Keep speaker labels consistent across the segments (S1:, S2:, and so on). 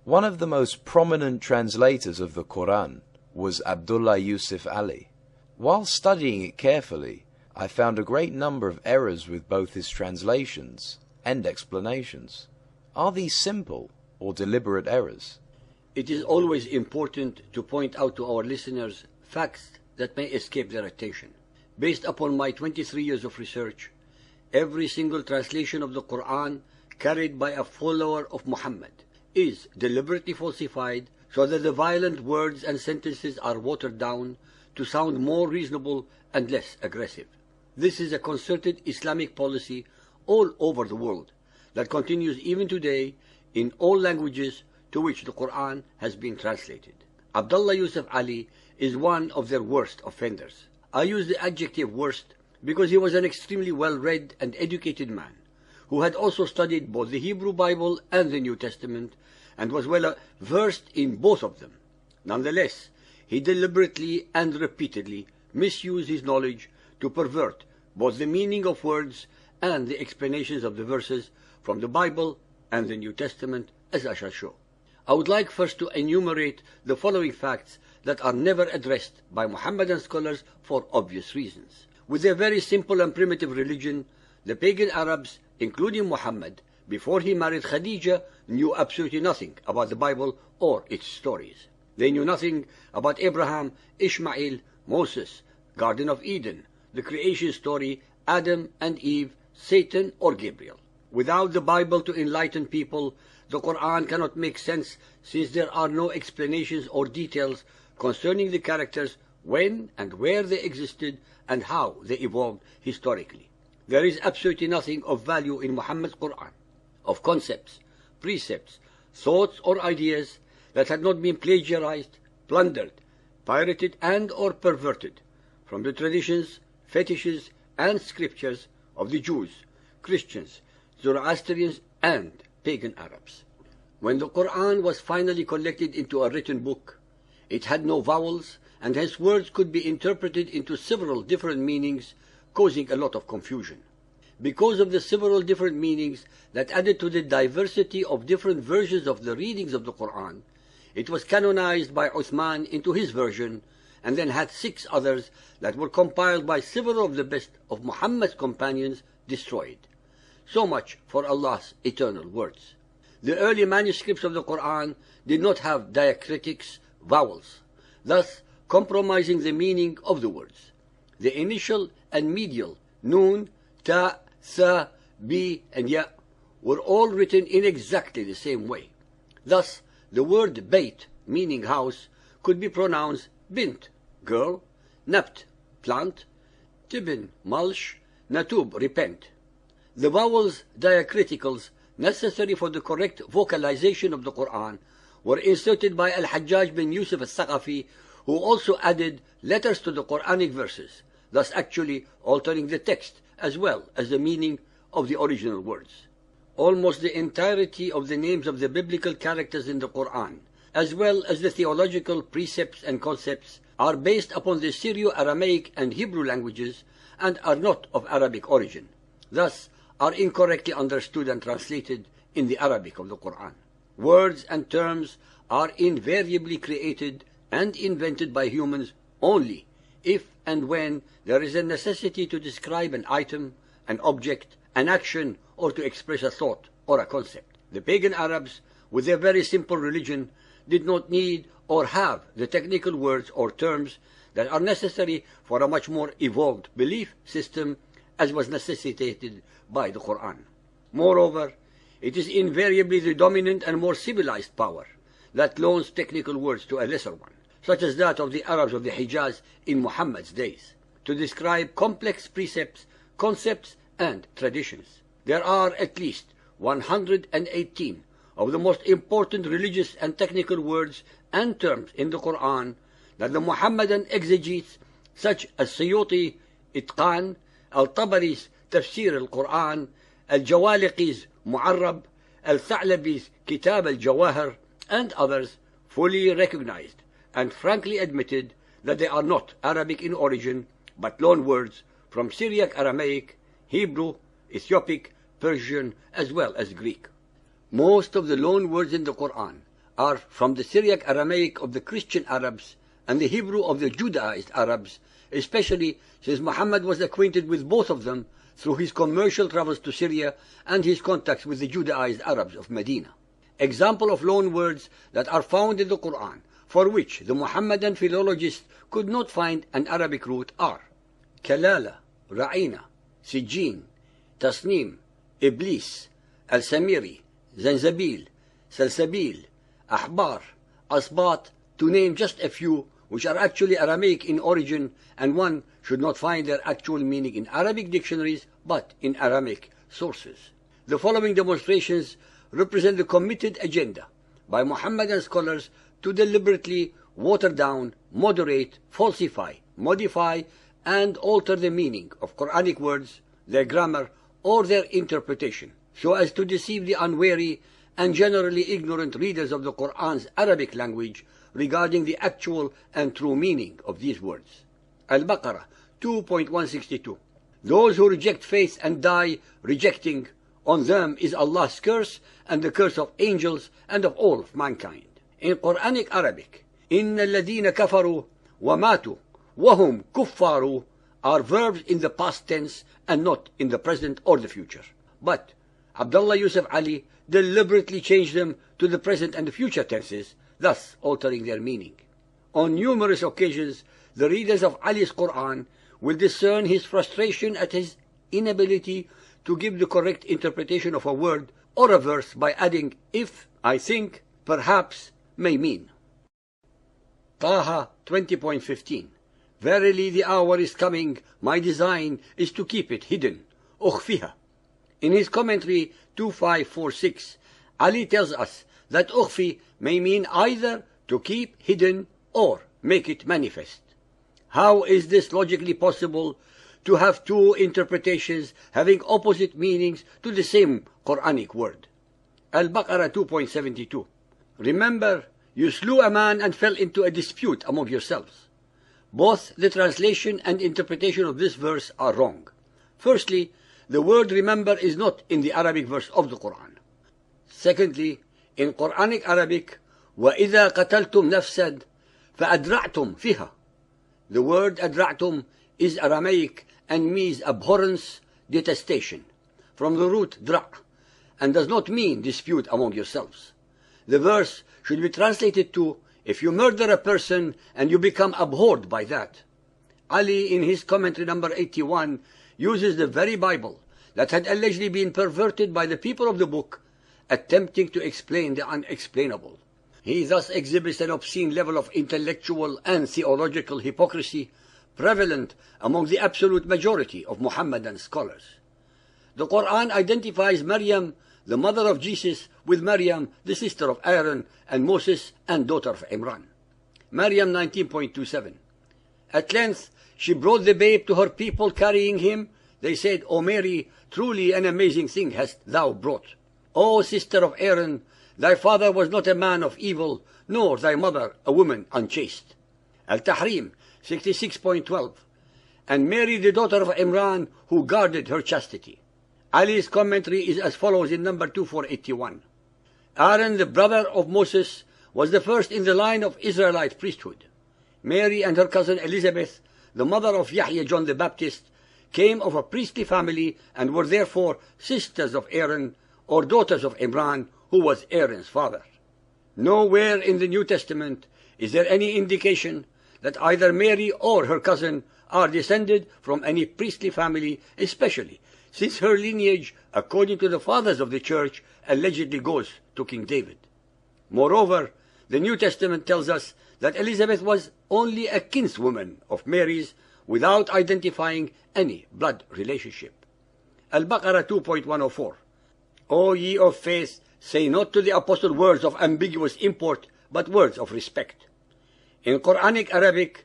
S1: One of the most prominent translators of the Quran was Abdullah Yusuf Ali. While studying it carefully, I found a great number of errors with both his translations and explanations. Are these simple or deliberate errors?
S2: It is always important to point out to our listeners facts that may escape their attention. Based upon my 23 years of research, every single translation of the Quran carried by a follower of Muhammad is deliberately falsified so that the violent words and sentences are watered down to sound more reasonable and less aggressive. This is a concerted Islamic policy all over the world that continues even today in all languages to which the Quran has been translated. Abdullah Yusuf Ali is one of their worst offenders. I use the adjective worst because he was an extremely well-read and educated man who had also studied both the Hebrew Bible and the New Testament and was well versed in both of them. Nonetheless, he deliberately and repeatedly misused his knowledge to pervert both the meaning of words and the explanations of the verses from the Bible and the New Testament, as I shall show. I would like first to enumerate the following facts that are never addressed by Mohammedan scholars for obvious reasons. With their very simple and primitive religion, the pagan Arabs, including Muhammad, before he married Khadija, knew absolutely nothing about the Bible or its stories. They knew nothing about Abraham, Ishmael, Moses, Garden of Eden, the creation story, Adam and Eve, Satan or Gabriel. Without the Bible to enlighten people, the Quran cannot make sense since there are no explanations or details concerning the characters, when and where they existed and how they evolved historically. There is absolutely nothing of value in Muhammad's Quran, of concepts, precepts, thoughts or ideas that had not been plagiarized, plundered, pirated and or perverted from the traditions, fetishes and scriptures of the Jews, Christians, Zoroastrians and pagan Arabs. When the Quran was finally collected into a written book, it had no vowels and hence words could be interpreted into several different meanings, causing a lot of confusion. Because of the several different meanings that added to the diversity of different versions of the readings of the Quran, it was canonized by Uthman into his version and then had 6 others that were compiled by several of the best of Muhammad's companions destroyed. So much for Allah's eternal words. The early manuscripts of the Quran did not have diacritics, vowels, thus compromising the meaning of the words. The initial and medial nun, ta, sa, bi, and ya were all written in exactly the same way. Thus, the word Bayt, meaning house, could be pronounced bint, girl, nabt, plant, tibin, mulch, natub, repent. The vowels, diacriticals, necessary for the correct vocalization of the Quran were inserted by Al-Hajjaj bin Yusuf al-Thaqafi, who also added letters to the Quranic verses, thus actually altering the text as well as the meaning of the original words. Almost the entirety of the names of the biblical characters in the Quran, as well as the theological precepts and concepts, are based upon the Syro-Aramaic and Hebrew languages and are not of Arabic origin, thus are incorrectly understood and translated in the Arabic of the Quran. Words and terms are invariably created and invented by humans only if and when there is a necessity to describe an item, an object, an action, or to express a thought or a concept. The pagan Arabs, with their very simple religion, did not need or have the technical words or terms that are necessary for a much more evolved belief system as was necessitated by the Quran. Moreover, it is invariably the dominant and more civilized power that loans technical words to a lesser one, such as that of the Arabs of the Hijaz in Muhammad's days, to describe complex precepts, concepts, and traditions. There are at least 118 of the most important religious and technical words and terms in the Quran that the Muhammadan exegetes such as Suyuti, Itqan, Al-Tabari's Tafsir al-Quran, Al-Jawaliqi's Mu'arrab, Al-Tha'labi's Kitab al-Jawahir, and others fully recognized and frankly admitted that they are not Arabic in origin, but loan words from Syriac Aramaic, Hebrew, Ethiopic, Persian, as well as Greek. Most of the loan words in the Quran are from the Syriac Aramaic of the Christian Arabs and the Hebrew of the Judaized Arabs, especially since Muhammad was acquainted with both of them through his commercial travels to Syria and his contacts with the Judaized Arabs of Medina. Example of loan words that are found in the Quran, for which the Muhammadan philologists could not find an Arabic root, are Kalala, Ra'ina, Sijin, Tasnim, Iblis, Al-Samiri, Zanzabil, Salsabil, Ahbar, Asbat, to name just a few, which are actually Aramaic in origin, and one should not find their actual meaning in Arabic dictionaries, but in Aramaic sources. The following demonstrations represent the committed agenda by Muhammadan scholars to deliberately water down, moderate, falsify, modify, and alter the meaning of Quranic words, their grammar, or their interpretation, so as to deceive the unwary and generally ignorant readers of the Quran's Arabic language regarding the actual and true meaning of these words. Al-Baqarah 2.162. Those who reject faith and die rejecting, on them is Allah's curse and the curse of angels and of all of mankind. In Quranic Arabic, إِنَّ الَّذِينَ كَفَرُوا وَمَاتُوا وَهُمْ كُفَّارُ are verbs in the past tense and not in the present or the future. But Abdullah Yusuf Ali deliberately changed them to the present and the future tenses, thus altering their meaning. On numerous occasions, the readers of Ali's Quran will discern his frustration at his inability to give the correct interpretation of a word or a verse by adding if, I think, perhaps, may mean. Taha 20.15. Verily the hour is coming, my design is to keep it hidden. Ukhfiha. In his commentary 2546, Ali tells us that ukhfi may mean either to keep hidden or make it manifest. How is this logically possible to have two interpretations having opposite meanings to the same Quranic word? Al-Baqarah 2.72. Remember, you slew a man and fell into a dispute among yourselves. Both the translation and interpretation of this verse are wrong. Firstly, the word remember is not in the Arabic verse of the Quran. Secondly, in Quranic Arabic, وَإِذَا قَتَلْتُمْ نَفْسًا فَأَدْرَعْتُمْ فِيهَا. The word أَدْرَعْتُمْ is Aramaic and means abhorrence, detestation, from the root dra', and does not mean dispute among yourselves. The verse should be translated to, if you murder a person and you become abhorred by that. Ali, in his commentary number 81, uses the very Bible that had allegedly been perverted by the people of the book, attempting to explain the unexplainable. He thus exhibits an obscene level of intellectual and theological hypocrisy prevalent among the absolute majority of Muhammadan scholars. The Quran identifies Maryam, the mother of Jesus, with Maryam, the sister of Aaron, and Moses, and daughter of Imran. Maryam 19.27. At length she brought the babe to her people carrying him. They said, O Mary, truly an amazing thing hast thou brought. O sister of Aaron, thy father was not a man of evil, nor thy mother a woman unchaste. Al-Tahrim 66.12. And Mary, the daughter of Imran, who guarded her chastity. Ali's commentary is as follows in number 2481. Aaron, the brother of Moses, was the first in the line of Israelite priesthood. Mary and her cousin Elizabeth, the mother of Yahya John the Baptist, came of a priestly family and were therefore sisters of Aaron, or daughters of Imran, who was Aaron's father. Nowhere in the New Testament is there any indication that either Mary or her cousin are descended from any priestly family, especially since her lineage, according to the fathers of the church, allegedly goes to King David. Moreover, the New Testament tells us that Elizabeth was only a kinswoman of Mary's without identifying any blood relationship. Al-Baqarah 2.104. O ye of faith, say not to the apostle words of ambiguous import, but words of respect. In Quranic Arabic,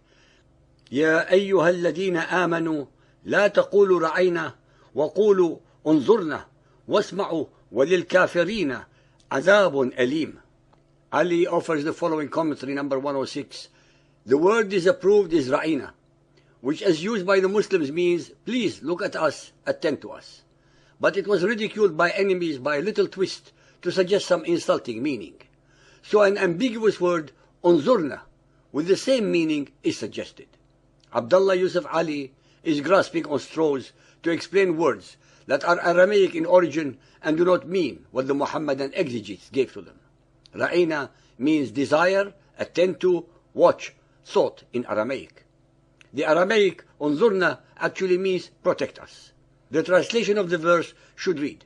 S2: يا أيها الذين آمنوا لا تقولوا رأينا وقولوا انظرنا واسمعوا وللكافرين عذاب أليم. Ali offers the following commentary number 106. The word disapproved is ra'ina, which as used by the Muslims means, please look at us, attend to us. But it was ridiculed by enemies by a little twist to suggest some insulting meaning. So an ambiguous word, unzurna, with the same meaning is suggested. Abdullah Yusuf Ali is grasping on straws to explain words that are Aramaic in origin and do not mean what the Muhammadan exegetes gave to them. Ra'ina means desire, attend to, watch, thought in Aramaic. The Aramaic unzurna actually means protect us. The translation of the verse should read,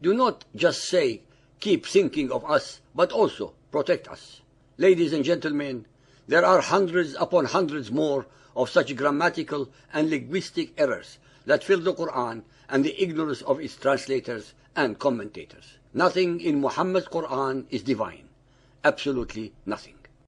S2: do not just say, keep thinking of us, but also protect us. Ladies and gentlemen, there are hundreds upon hundreds more of such grammatical and linguistic errors that fill the Quran and the ignorance of its translators and commentators. Nothing in Muhammad's Quran is divine. Absolutely nothing.